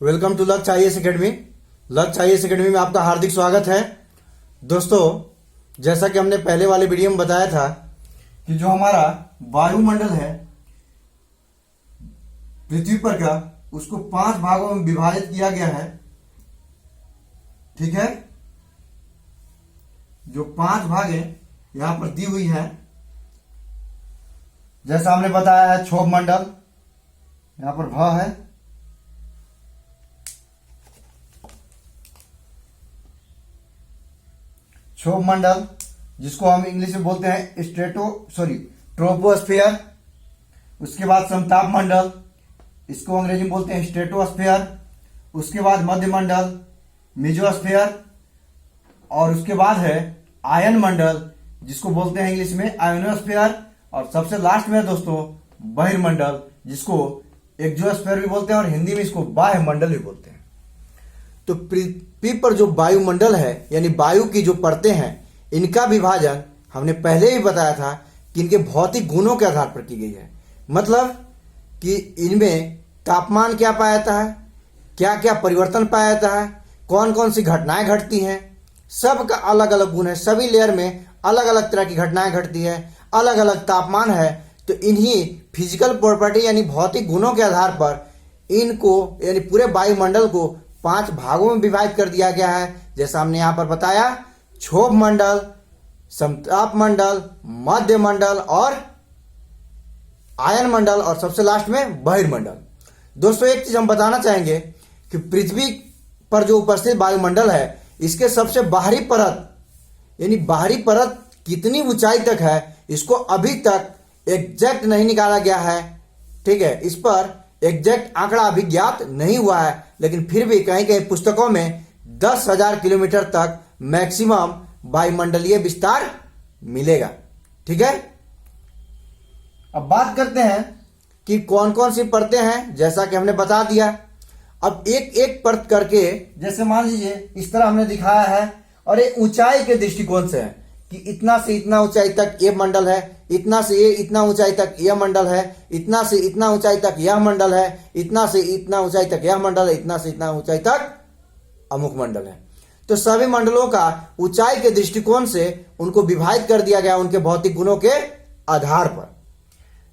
Welcome to लक्ष्य IAS academy. लक्ष्य IAS academy में आपका हार्दिक स्वागत है। दोस्तों, जैसा कि हमने पहले वाले वीडियो में बताया था कि जो हमारा वायुमंडल है पृथ्वी पर का, उसको 5 भागों में विभाजित किया गया है। ठीक है, जो 5 भागें यहां पर दी हुई है, जैसा हमने बताया है क्षोभ मंडल, यहां पर भ है, क्षोभ मंडल जिसको हम इंग्लिश में बोलते हैं ट्रोपोस्फियर। उसके बाद समताप मंडल, इसको अंग्रेजी में बोलते हैं स्ट्रेटोस्फियर। उसके बाद मध्य मंडल मेसोस्फियर, और उसके बाद है आयन मंडल जिसको बोलते हैं इंग्लिश में आयोनोस्फियर। और सबसे लास्ट में है दोस्तों बहिर्मंडल, जिसको एक्सोस्फियर भी बोलते हैं और हिंदी में इसको बाह्य मंडल भी बोलते हैं। तो पृथ्वी पर जो वायुमंडल है यानी वायु की जो परतें हैं, इनका विभाजन हमने पहले ही बताया था कि इनके भौतिक गुणों के आधार पर की गई है। मतलब कि इनमें तापमान क्या पाया जाता है, क्या क्या परिवर्तन पाया जाता है, कौन कौन सी घटनाएं घटती हैं, सबका अलग अलग गुण है। सभी लेयर में अलग अलग तरह की घटनाएं घटती है, अलग अलग तापमान है। तो इन्हीं फिजिकल प्रॉपर्टी यानी भौतिक गुणों के आधार पर इनको यानी पूरे वायुमंडल को 5 भागों में विभाजित कर दिया गया है। जैसा हमने यहां पर बताया, क्षोभ मंडल, समताप मंडल, मध्य मंडल और आयन मंडल, और सबसे लास्ट में बहिर्मंडल। दोस्तों, एक चीज हम बताना चाहेंगे कि पृथ्वी पर जो उपस्थित वायुमंडल है, इसके सबसे बाहरी परत यानी बाहरी परत कितनी ऊंचाई तक है, इसको अभी तक एग्जैक्ट नहीं निकाला गया है। ठीक है, इस पर एग्जैक्ट आंकड़ा अभी ज्ञात नहीं हुआ है, लेकिन फिर भी कहीं कहीं पुस्तकों में 10,000 किलोमीटर तक मैक्सिमम वायुमंडलीय विस्तार मिलेगा। ठीक है, अब बात करते हैं कि कौन कौन सी परतें हैं। जैसा कि हमने बता दिया, अब एक एक परत करके, जैसे मान लीजिए इस तरह हमने दिखाया है, और ये ऊंचाई के दृष्टिकोण से है कि इतना से इतना ऊंचाई तक ये मंडल है, इतना से ये इतना ऊंचाई तक यह मंडल है, इतना से इतना ऊंचाई तक यह मंडल है, इतना से इतना ऊंचाई तक यह मंडल है, इतना से इतना ऊंचाई तक अमुक मंडल है। तो सभी मंडलों का ऊंचाई के दृष्टिकोण से उनको विभाजित कर दिया गया उनके भौतिक गुणों के आधार पर।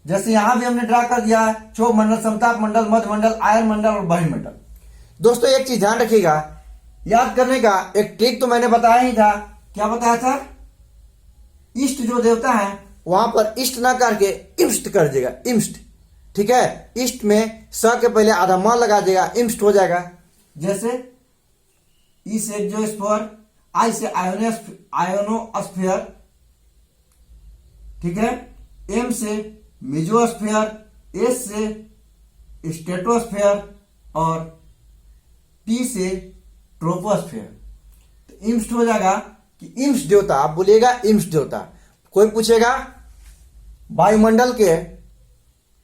जैसे यहां भी हमने ड्रा कर दिया है क्षोभ मंडल, समताप मंडल, मध्य मंडल, आयन मंडल और बहिर्मंडल। दोस्तों, एक चीज ध्यान रखिएगा, याद करने का एक ट्रिक तो मैंने बताया ही था। क्या बताया था? इष्ट जो देवता है वहां पर इष्ट ना करके इम्स्ट कर देगा, इम्स्ट। ठीक है, इष्ट में स के पहले आधा म लगा देगा, इम्स्ट हो जाएगा। जैसे ई से एक्सोस्फीयर, आई से आयोनोस्फीयर, ठीक है, एम से मेसोस्फीयर, एस से स्ट्रेटोस्फीयर और टी से ट्रोपोस्फीयर। तो इम्स्ट हो जाएगा कि इम्स्ट देवता, आप बोलिएगा इम्स्ट देवता। कोई पूछेगा वायुमंडल के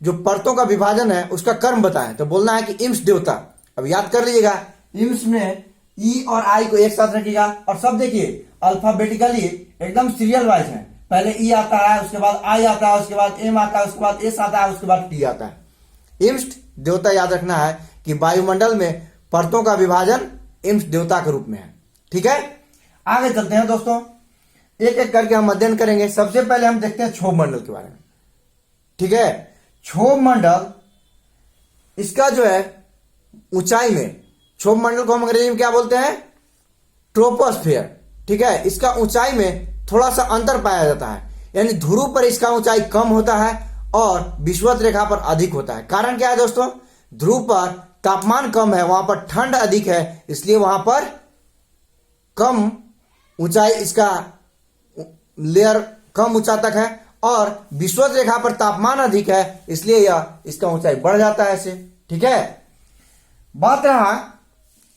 जो परतों का विभाजन है उसका कर्म बताएं, तो बोलना है कि इम्स्ट देवता। अब याद कर लीजिएगा, इम्स्ट में ई और आई को एक साथ रखिएगा, और सब देखिए अल्फाबेटिकली एकदम सीरियल वाइज है। पहले ई आता है, उसके बाद आई आता है, उसके बाद एम आता है, उसके बाद एस आता है, उसके बाद टी आता है। इम्स्ट देवता याद रखना है कि वायुमंडल में परतों का विभाजन इम्स्ट देवता के रूप में है। ठीक है, आगे चलते हैं दोस्तों, एक एक करके हम अध्ययन करेंगे। सबसे पहले हम देखते हैं क्षोभ मंडल के बारे में। ठीक है, क्षोभ मंडल, इसका जो है ऊंचाई में, क्षोभ मंडल को हम अंग्रेजी में क्या बोलते हैं? ट्रोपोस्फियर। ठीक है, इसका ऊंचाई में थोड़ा सा अंतर पाया जाता है, यानी ध्रुव पर इसका ऊंचाई कम होता है और विषुवत रेखा पर अधिक होता है। कारण क्या है दोस्तों? ध्रुव पर तापमान कम है, वहां पर ठंड अधिक है, इसलिए वहां पर कम ऊंचाई, इसका लेयर कम ऊंचा तक है, और विषुवत रेखा पर तापमान अधिक है, इसलिए यह इसका ऊंचाई बढ़ जाता है ऐसे। ठीक है, बात रहा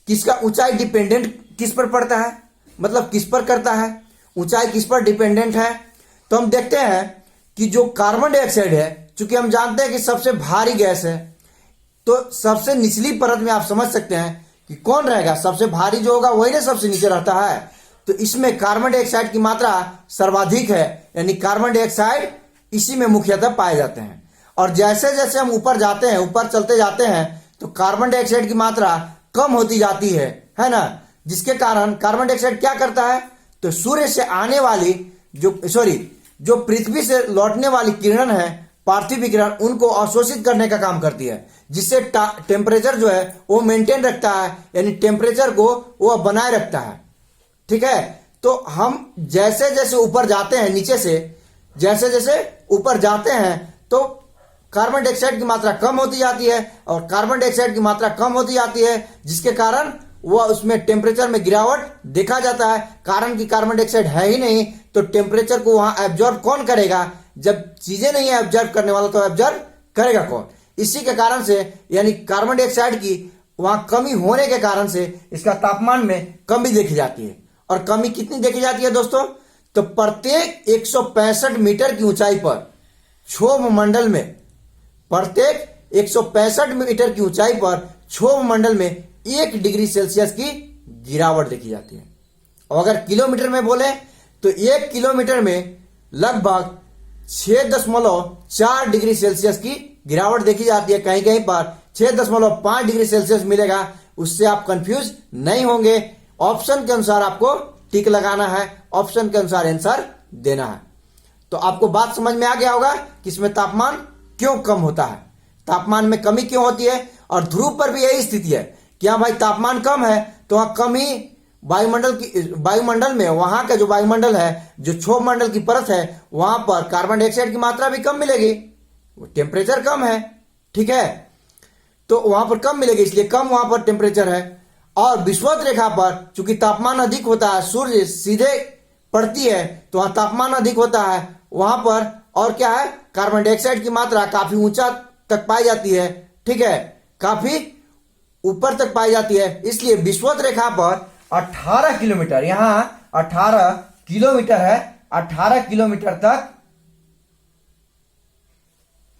किसका ऊंचाई डिपेंडेंट किस पर पड़ता है, मतलब किस पर करता है, ऊंचाई किस पर डिपेंडेंट है। तो हम देखते हैं कि जो कार्बन डाइऑक्साइड है, चूंकि हम जानते हैं कि सबसे भारी गैस है, तो सबसे निचली परत में आप समझ सकते हैं कि कौन रहेगा, सबसे भारी जो होगा वही ना सबसे नीचे रहता है। तो इसमें कार्बन डाइऑक्साइड की मात्रा सर्वाधिक है, यानी कार्बन डाइऑक्साइड इसी में मुख्यतः पाए जाते हैं। और जैसे जैसे हम ऊपर जाते हैं, ऊपर चलते जाते हैं, तो कार्बन डाइऑक्साइड की मात्रा कम होती जाती है ना, जिसके कारण कार्बन डाइऑक्साइड क्या करता है, तो सूर्य से आने वाली जो पृथ्वी से लौटने वाली किरण है, पार्थिव किरण, उनको अवशोषित करने का काम करती है, जिससे टेम्परेचर जो है वो मेंटेन रखता है, यानी टेम्परेचर को वो बनाए रखता है। ठीक है, तो हम जैसे जैसे ऊपर जाते हैं, नीचे से जैसे जैसे ऊपर जाते हैं तो कार्बन डाइऑक्साइड की मात्रा कम होती जाती है, और कार्बन डाइऑक्साइड की मात्रा कम होती जाती है, जिसके कारण वह उसमें टेम्परेचर में गिरावट देखा जाता है। कारण कि कार्बन डाइऑक्साइड है ही नहीं, तो टेम्परेचर को वहां एब्जॉर्ब कौन करेगा? जब चीजें नहीं है एब्जॉर्ब करने वाला, तो एब्जॉर्ब करेगा कौन? इसी के कारण से, यानी कार्बन डाइऑक्साइड की वहां कमी होने के कारण से इसका तापमान में कमी देखी जाती है। और कमी कितनी देखी जाती है दोस्तों? तो प्रत्येक 165 मीटर की ऊंचाई पर क्षोभ मंडल में, प्रत्येक 165 मीटर की ऊंचाई पर क्षोभ मंडल में 1 डिग्री सेल्सियस की गिरावट देखी जाती है। और अगर किलोमीटर में बोले तो 1 किलोमीटर में लगभग 6.4 डिग्री सेल्सियस की गिरावट देखी जाती है। कहीं कहीं पर 6.5 डिग्री सेल्सियस मिलेगा। उससे आप कंफ्यूज नहीं होंगे। ऑप्शन के अनुसार आपको टिक लगाना है, ऑप्शन के अनुसार आंसर देना है। तो आपको बात समझ में आ गया होगा कि इसमें तापमान क्यों कम होता है, तापमान में कमी क्यों होती है। और ध्रुव पर भी यही स्थिति है कि हाँ भाई तापमान कम है तो वहां कमी वायुमंडल में, वहां का जो वायुमंडल है, जो क्षोभ मंडल की परत है, वहां पर कार्बन डाइऑक्साइड की मात्रा भी कम मिलेगी, टेम्परेचर कम है। ठीक है, तो वहां पर कम मिलेगी, इसलिए कम वहां पर टेम्परेचर है। और विषुवत रेखा पर चूंकि तापमान अधिक होता है, सूर्य सीधे पड़ती है तो वहां तापमान अधिक होता है, वहां पर और क्या है, कार्बन डाइऑक्साइड की मात्रा काफी ऊंचा तक पाई जाती है। ठीक है, काफी ऊपर तक पाई जाती है। इसलिए विषुवत रेखा पर 18 किलोमीटर, यहां 18 किलोमीटर है, 18 किलोमीटर तक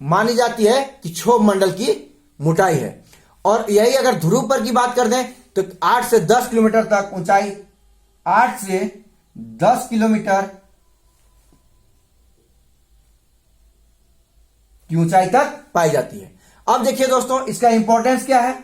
मानी जाती है कि क्षोभ मंडल की मोटाई है। और यही अगर ध्रुव पर की बात कर दें तो 8 से 10 किलोमीटर तक ऊंचाई, 8 से 10 किलोमीटर की ऊंचाई तक पाई जाती है। अब देखिए दोस्तों, इसका इंपॉर्टेंस क्या है।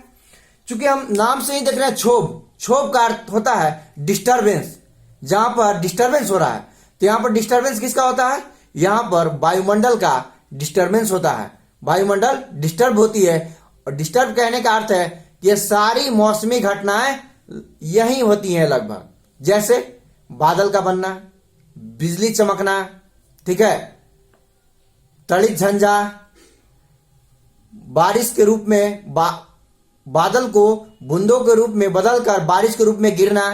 चूंकि हम नाम से ही देख रहे हैं क्षोभ का अर्थ होता है डिस्टरबेंस, जहां पर डिस्टरबेंस हो रहा है। तो यहां पर डिस्टरबेंस किसका होता है? यहां पर वायुमंडल का डिस्टरबेंस होता है, वायुमंडल डिस्टर्ब होती है। और डिस्टर्ब कहने का अर्थ है कि ये सारी मौसमी घटनाएं यही होती हैं लगभग, जैसे बादल का बनना, बिजली चमकना, ठीक है, तड़ित झंझा, बारिश के रूप में बादल को बूंदों के रूप में बदलकर बारिश के रूप में गिरना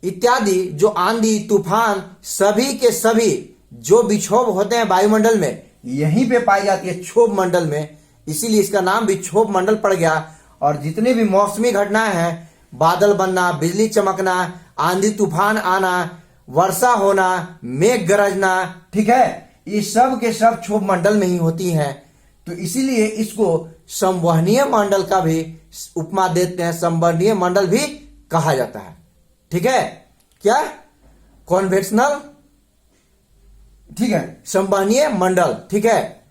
इत्यादि, जो आंधी तूफान सभी के सभी जो विक्षोभ होते हैं वायुमंडल में, यहीं पे पाई जाती है क्षोभ मंडल में। इसीलिए इसका नाम भी क्षोभ मंडल पड़ गया। और जितनी भी मौसमी घटनाएं हैं, बादल बनना, बिजली चमकना, आंधी तूफान आना, वर्षा होना, मेघ गरजना, ठीक है, ये सब के सब क्षोभ मंडल में ही होती हैं। तो इसीलिए इसको संवहनीय मंडल का भी उपमा देते हैं, संवहनीय मंडल भी कहा जाता है। ठीक है, क्या कॉन्वेक्शनल, ठीक है, संवहनीय मंडल, ठीक है,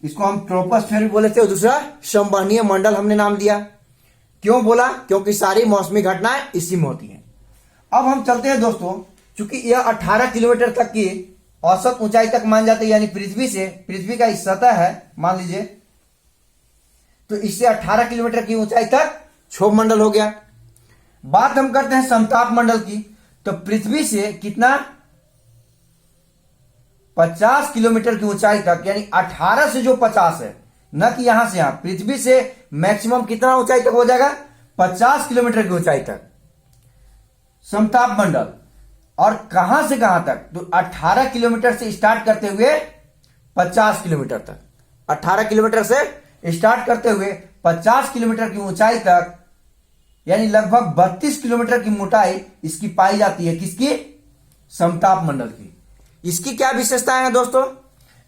इसको हम ट्रोपोस्फीयर भी बोले थे। और दूसरा संवहनीय मंडल हमने नाम दिया। क्यों बोला? क्योंकि सारी मौसमी घटनाएं इसी में होती हैं। अब हम चलते हैं दोस्तों, चूंकि यह 18 किलोमीटर तक की औसत ऊंचाई तक मान जाते हैं, यानी पृथ्वी का सतह है मान लीजिए, तो इससे 18 किलोमीटर की ऊंचाई तक क्षोभ मंडल हो गया। बात हम करते हैं समताप मंडल की, तो पृथ्वी से कितना, 50 किलोमीटर की ऊंचाई तक, यानी 18 से जो 50 है, न कि यहां से यहां, पृथ्वी से मैक्सिमम कितना ऊंचाई तक हो जाएगा, 50 किलोमीटर की ऊंचाई तक समताप मंडल। और कहां से कहां तक, तो 18 किलोमीटर से स्टार्ट करते हुए 50 किलोमीटर तक, 18 किलोमीटर से स्टार्ट करते हुए 50 किलोमीटर की ऊंचाई तक, यानी लगभग 32 किलोमीटर की मोटाई इसकी पाई जाती है। किसकी? समताप मंडल की। इसकी क्या विशेषताएं हैं दोस्तों?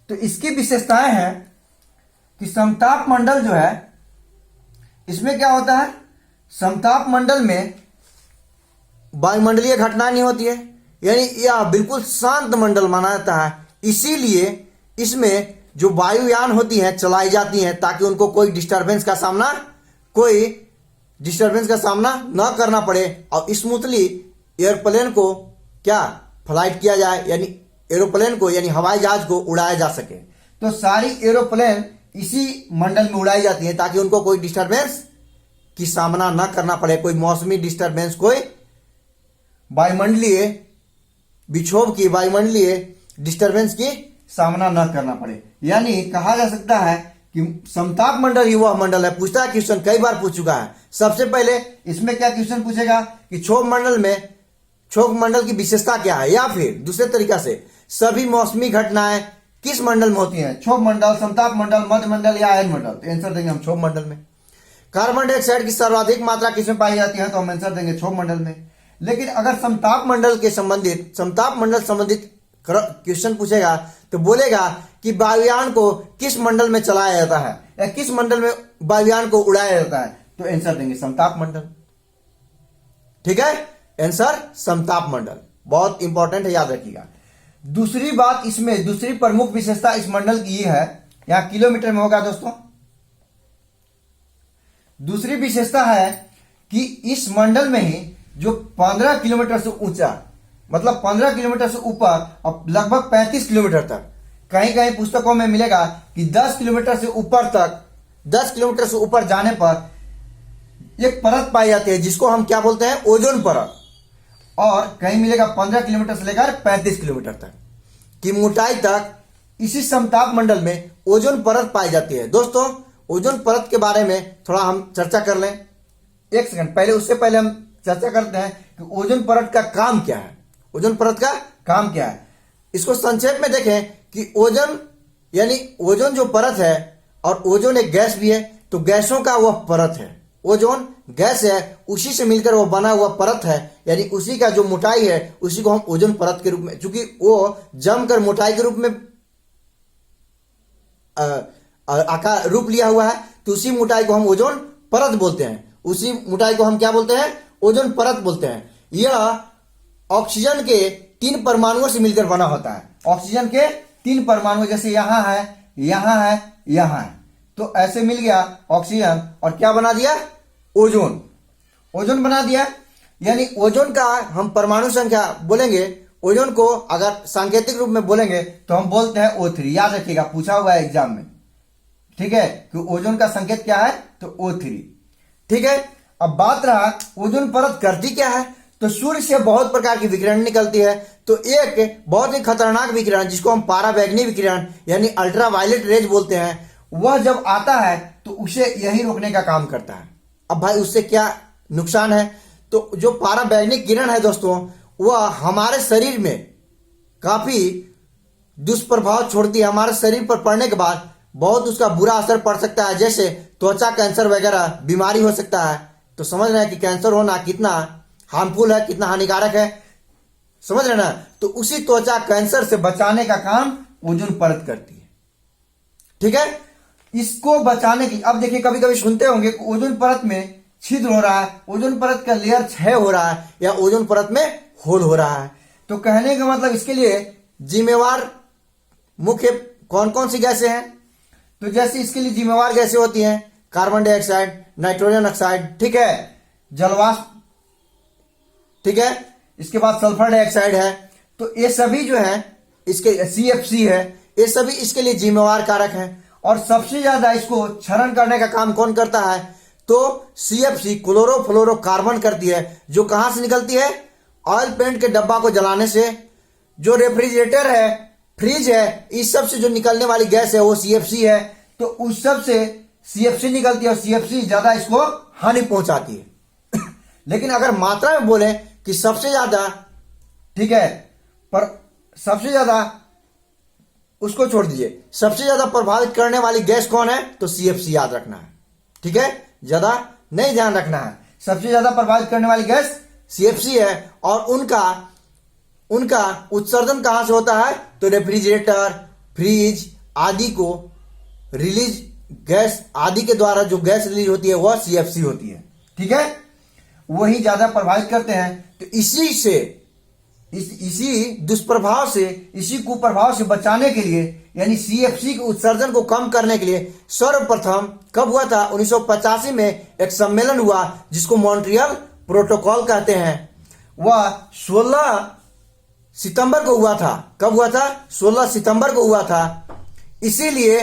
तो इसकी विशेषताएं हैं कि समताप मंडल जो है, इसमें क्या होता है, समताप मंडल में वायुमंडलीय घटना नहीं होती है, यानी यह बिल्कुल शांत मंडल माना जाता है। इसीलिए इसमें जो वायुयान होती हैं चलाई जाती हैं, ताकि उनको कोई डिस्टरबेंस का सामना, कोई डिस्टरबेंस का सामना न करना पड़े और स्मूथली एयरप्लेन को क्या फ्लाइट किया जाए, यानी एरोप्लेन को यानी हवाई जहाज को उड़ाया जा सके। तो सारी एरोप्लेन इसी मंडल में उड़ाई जाती है ताकि उनको कोई डिस्टरबेंस की सामना न करना पड़े, कोई मौसमी डिस्टरबेंस, कोई वायुमंडलीय विक्षोभ की, वायुमंडलीय डिस्टरबेंस की सामना न करना पड़े। यानी कहा जा सकता है कि समताप मंडल ही वह मंडल है, पूछता है क्वेश्चन, कई बार पूछ चुका है। सबसे पहले इसमें क्या क्वेश्चन पूछेगा कि क्षोभ मंडल में, क्षोभ मंडल की विशेषता क्या है, या फिर दूसरे तरीका से सभी मौसमी घटनाएं किस मंडल में होती हैं, क्षोभ मंडल, समताप मंडल, मध्य मंडल या अयन मंडल। तो आंसर देंगे हम क्षोभ मंडल में। कार्बन डाइऑक्साइड की सर्वाधिक मात्रा किसमें पाई जाती है, तो हम आंसर देंगे क्षोभ मंडल में। लेकिन अगर समताप मंडल के संबंधित, समताप मंडल संबंधित क्वेश्चन पूछेगा तो बोलेगा कि वायुयान को किस मंडल में चलाया जाता है या किस मंडल में वायुयान को उड़ाया जाता है, तो आंसर देंगे समताप मंडल। ठीक है, आंसर समताप मंडल, बहुत इंपॉर्टेंट है, याद रखिएगा। दूसरी बात इसमें, दूसरी प्रमुख विशेषता इस मंडल की यह है, यहां किलोमीटर में होगा दोस्तों। दूसरी विशेषता है कि इस मंडल में ही जो 15 किलोमीटर से ऊंचा, मतलब 15 किलोमीटर से ऊपर और लगभग 35 किलोमीटर तक, कहीं कहीं पुस्तकों में मिलेगा कि 10 किलोमीटर से ऊपर तक, 10 किलोमीटर से ऊपर जाने पर एक परत पाई जाती है जिसको हम क्या बोलते हैं, ओजोन परत। और कहीं मिलेगा 15 किलोमीटर से लेकर 35 किलोमीटर तक की मोटाई तक इसी समताप मंडल में ओजोन परत पाई जाती है। दोस्तों, ओजोन परत के बारे में थोड़ा हम चर्चा कर लें। एक सेकंड पहले, उससे पहले हम चर्चा करते हैं कि ओजोन परत का काम क्या है। ओजोन परत का काम क्या है, इसको संक्षेप में देखें कि ओजोन यानी ओजोन जो परत है, और ओजोन एक गैस भी है, तो गैसों का वह परत है। ओजोन गैस है, उसी से मिलकर वो बना हुआ परत है, यानी उसी का जो मोटाई है उसी को हम ओजोन परत के रूप में, चूंकि वो जमकर मोटाई के रूप में आकार रूप लिया हुआ है, तो उसी मोटाई को हम ओजोन परत बोलते हैं। उसी मोटाई को हम क्या बोलते हैं, ओजोन परत बोलते हैं। यह ऑक्सीजन के 3 परमाणुओं से मिलकर बना होता है। ऑक्सीजन के 3 परमाणु, जैसे यहां है, यहां है, यहां है, तो ऐसे मिल गया ऑक्सीजन, और क्या बना दिया, ओजोन। ओजोन बना दिया। यानी ओजोन का हम परमाणु संख्या बोलेंगे, ओजोन को अगर सांकेतिक रूप में बोलेंगे तो हम बोलते हैं O3। याद रखिएगा, पूछा हुआ है एग्जाम में। ठीक है, कि ओजोन का संकेत क्या है, तो O3। ठीक है, अब बात रहा ओजोन परत करती क्या है। तो सूर्य से बहुत प्रकार की विकिरण निकलती है, तो एक बहुत ही खतरनाक विकिरण जिसको हम पाराबैंगनी विकिरण यानी अल्ट्रावायलेट रेज बोलते हैं, वह जब आता है तो उसे यही रोकने का काम करता है। अब भाई उससे क्या नुकसान है, तो जो पाराबैंगनी किरण है दोस्तों, वह हमारे शरीर में काफी दुष्प्रभाव छोड़ती है। हमारे शरीर पर पड़ने के बाद बहुत उसका बुरा असर पड़ सकता है, जैसे त्वचा कैंसर वगैरह बीमारी हो सकता है। तो समझ रहे हैं कि कैंसर होना कितना हार्मफुल है, कितना हानिकारक है, समझ रहे ना। तो उसी त्वचा कैंसर से बचाने का काम ओजोन परत करती है। ठीक है, इसको बचाने की, अब देखिए कभी कभी सुनते होंगे कि ओजोन परत में छिद्र हो रहा है, ओजोन परत का लेयर क्षय हो रहा है, या ओजोन परत में होल हो रहा है। तो कहने का मतलब इसके लिए जिम्मेवार मुख्य कौन कौन सी गैसें हैं, तो जैसे इसके लिए जिम्मेवार गैसें होती हैं कार्बन डाइऑक्साइड, नाइट्रोजन ऑक्साइड, ठीक है, जलवाष्प, ठीक है, इसके बाद सल्फर डाइऑक्साइड है। तो ये सभी जो है इसके CFC है, ये सभी इसके लिए जिम्मेवार कारक हैं। और सबसे ज्यादा इसको क्षरण करने का काम कौन करता है, तो CFC क्लोरोफ्लोरोकार्बन करती है, जो कहां से निकलती है, ऑयल पेंट के डब्बा को जलाने से, जो रेफ्रिजरेटर है, फ्रिज है, इस सब से जो निकलने वाली गैस है वो CFC है। तो उस सब से CFC निकलती है, और CFC ज्यादा इसको हानि पहुंचाती है। लेकिन अगर मात्रा में बोले कि सबसे ज्यादा, ठीक है, पर सबसे ज्यादा उसको छोड़ दीजिए, सबसे ज्यादा प्रभावित करने वाली गैस कौन है, तो CFC याद रखना है। ठीक है, ज्यादा नहीं ध्यान रखना है, सबसे ज्यादा प्रभावित करने वाली गैस CFC है। और उनका उत्सर्जन कहां से होता है, तो रेफ्रिजरेटर, फ्रिज आदि को रिलीज गैस आदि के द्वारा जो गैस रिलीज होती है वह CFC होती है। ठीक है, वही ज्यादा प्रभावित करते हैं। तो इसी से इसी दुष्प्रभाव से, इसी कुप्रभाव से बचाने के लिए, यानी सीएफसी के उत्सर्जन को कम करने के लिए सर्वप्रथम कब हुआ था? 1985 में एक सम्मेलन हुआ जिसको मॉन्ट्रियल प्रोटोकॉल कहते हैं। वह 16 सितंबर को हुआ था। कब हुआ था? 16 सितंबर को हुआ था। इसीलिए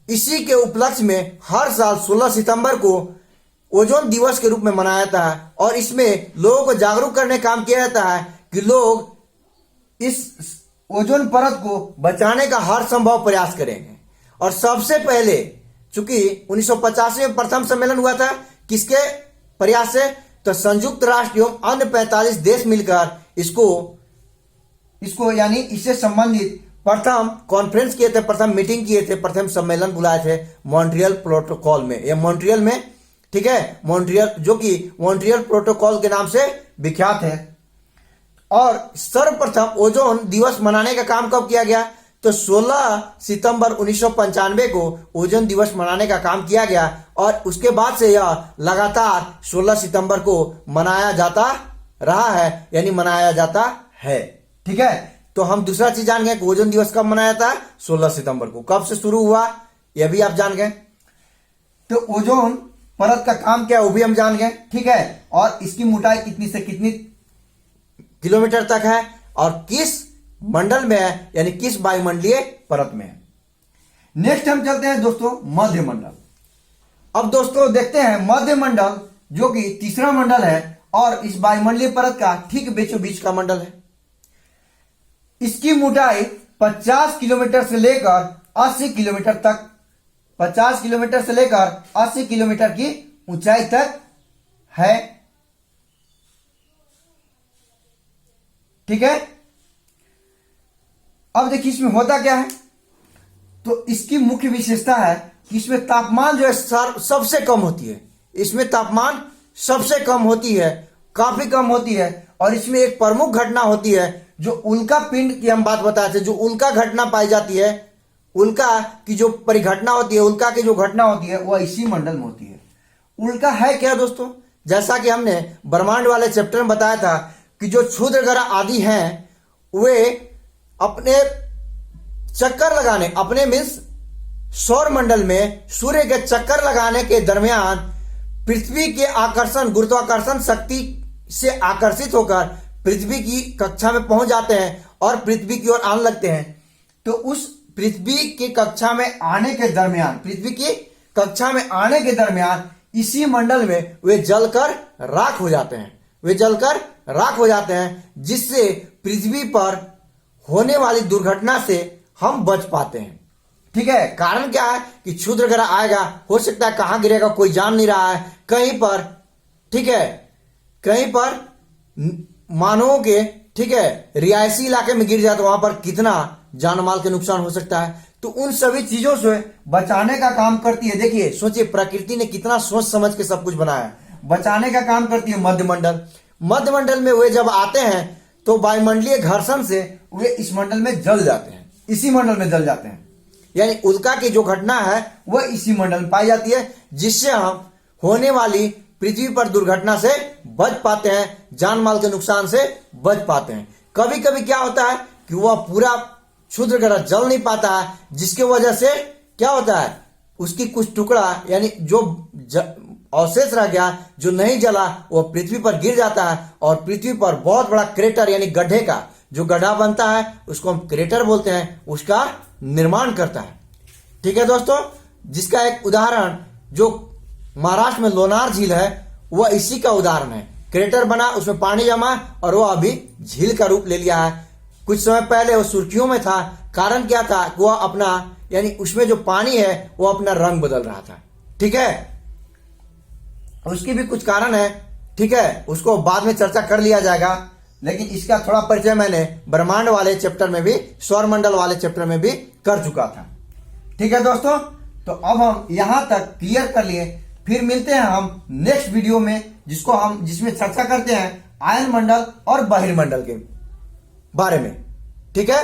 इसी के उपलक्ष्य में हर साल 16 सितंबर को ओजोन दिवस के रूप में मनाया जाता है और इसमें लोगों को जागरूक करने का काम किया जाता है कि लोग इस ओजोन परत को बचाने का हर संभव प्रयास करेंगे। और सबसे पहले, चूंकि 1985 में प्रथम सम्मेलन हुआ था, किसके प्रयास से? तो संयुक्त राष्ट्र एवं अन्य 45 देश मिलकर इसको यानी इससे संबंधित प्रथम कॉन्फ्रेंस किए थे, प्रथम मीटिंग किए थे, प्रथम सम्मेलन बुलाए थे मॉन्ट्रियल प्रोटोकॉल में, या मॉन्ट्रियल में, ठीक है, मॉन्ट्रियल, जो कि मॉन्ट्रियल प्रोटोकॉल के नाम से विख्यात है। और सर्वप्रथम ओजोन दिवस मनाने का काम कब किया गया? तो 16 सितंबर 1995 को ओजोन दिवस मनाने का काम किया गया और उसके बाद से यह लगातार 16 सितंबर को मनाया जाता रहा है, यानी मनाया जाता है। ठीक है, तो हम दूसरा चीज जान गए कि ओजोन दिवस कब मनाया जाता है? 16 सितंबर को। कब से शुरू हुआ यह भी आप जान गए। तो ओजोन परत का काम क्या है वो भी हम जान गए। ठीक है, और इसकी मोटाई कितनी से कितनी किलोमीटर तक है और किस मंडल में है, यानी किस वायुमंडलीय परत में है। नेक्स्ट हम चलते हैं दोस्तों मध्य मंडल। अब दोस्तों देखते हैं मध्य मंडल, जो कि तीसरा मंडल है और इस वायुमंडलीय परत का ठीक बीचों बीच का मंडल है। इसकी मोटाई 50 किलोमीटर से लेकर 80 किलोमीटर तक, 50 किलोमीटर से लेकर 80 किलोमीटर की ऊंचाई तक है। ठीक है, अब देखिए इसमें होता क्या है। तो इसकी मुख्य विशेषता है कि इसमें तापमान जो है सबसे कम होती है। इसमें तापमान सबसे कम होती है, काफी कम होती है। और इसमें एक प्रमुख घटना होती है जो उल्का पिंड की हम बात बताए थे, जो उल्का घटना पाई जाती है, उल्का की जो परिघटना होती है, उल्का की जो घटना होती है वह इसी मंडल में होती है। उल्का है क्या दोस्तों? जैसा कि हमने ब्रह्मांड वाले चैप्टर में बताया था कि जो क्षुद्र ग्रह आदि हैं वे अपने चक्कर लगाने, अपने मीन्स सौर मंडल में सूर्य के चक्कर लगाने के दरमियान पृथ्वी के आकर्षण, गुरुत्वाकर्षण शक्ति से आकर्षित होकर पृथ्वी की कक्षा में पहुंच जाते हैं और पृथ्वी की ओर आने लगते हैं। तो उस पृथ्वी की कक्षा में आने के दरमियान, पृथ्वी की कक्षा में आने के दरमियान इसी मंडल में वे जलकर राख हो जाते हैं, वे जलकर राख हो जाते हैं, जिससे पृथ्वी पर होने वाली दुर्घटना से हम बच पाते हैं। ठीक है, कारण क्या है कि क्षुद्र ग्रह आएगा, हो सकता है कहां गिरेगा कोई जान नहीं रहा है, कहीं पर, ठीक है, कहीं पर मानवों के, ठीक है, रिहायशी इलाके में गिर जाए तो वहां पर कितना जान माल के नुकसान हो सकता है। तो उन सभी चीजों से बचाने का काम करती है। देखिए सोचिए, प्रकृति ने कितना सोच समझ के सब कुछ बनाया है। बचाने का काम करती है मध्य मंडल। मध्य मंडल में वे जब आते हैं तो वायुमंडलीय घर्षण से वे इस मंडल में जल जाते हैं, इसी मंडल में जल जाते हैं। यानी उल्का की जो घटना है वह इसी मंडल में पाई जाती है, जिससे हम होने वाली पृथ्वी पर दुर्घटना से बच पाते हैं, जान माल के नुकसान से बच पाते हैं। कभी कभी क्या होता है कि वह पूरा क्षुद्र ग्रह जल नहीं पाता है, जिसके वजह से क्या होता है, उसकी कुछ टुकड़ा यानी जो अवशेष रह गया, जो नहीं जला, वह पृथ्वी पर गिर जाता है और पृथ्वी पर बहुत बड़ा क्रेटर यानी गड्ढे का जो गड्ढा बनता है उसको हम क्रेटर बोलते हैं, उसका निर्माण करता है। ठीक है दोस्तों, जिसका एक उदाहरण जो महाराष्ट्र में लोनार झील है वह इसी का उदाहरण है। क्रेटर बना, उसमें पानी जमा और वह अभी झील का रूप ले लिया है। कुछ समय पहले वो सुर्खियों में था। कारण क्या था? वह अपना यानी उसमें जो पानी है वो अपना रंग बदल रहा था। ठीक है, उसकी भी कुछ कारण है, ठीक है, उसको बाद में चर्चा कर लिया जाएगा। लेकिन इसका थोड़ा परिचय मैंने ब्रह्मांड वाले चैप्टर में भी, सौर मंडल वाले चैप्टर में भी कर चुका था। ठीक है दोस्तों, तो अब हम यहां तक क्लियर कर लिए। फिर मिलते हैं हम नेक्स्ट वीडियो में, जिसमें चर्चा करते हैं आयन मंडल और बहिर्मंडल के बारे में। ठीक है।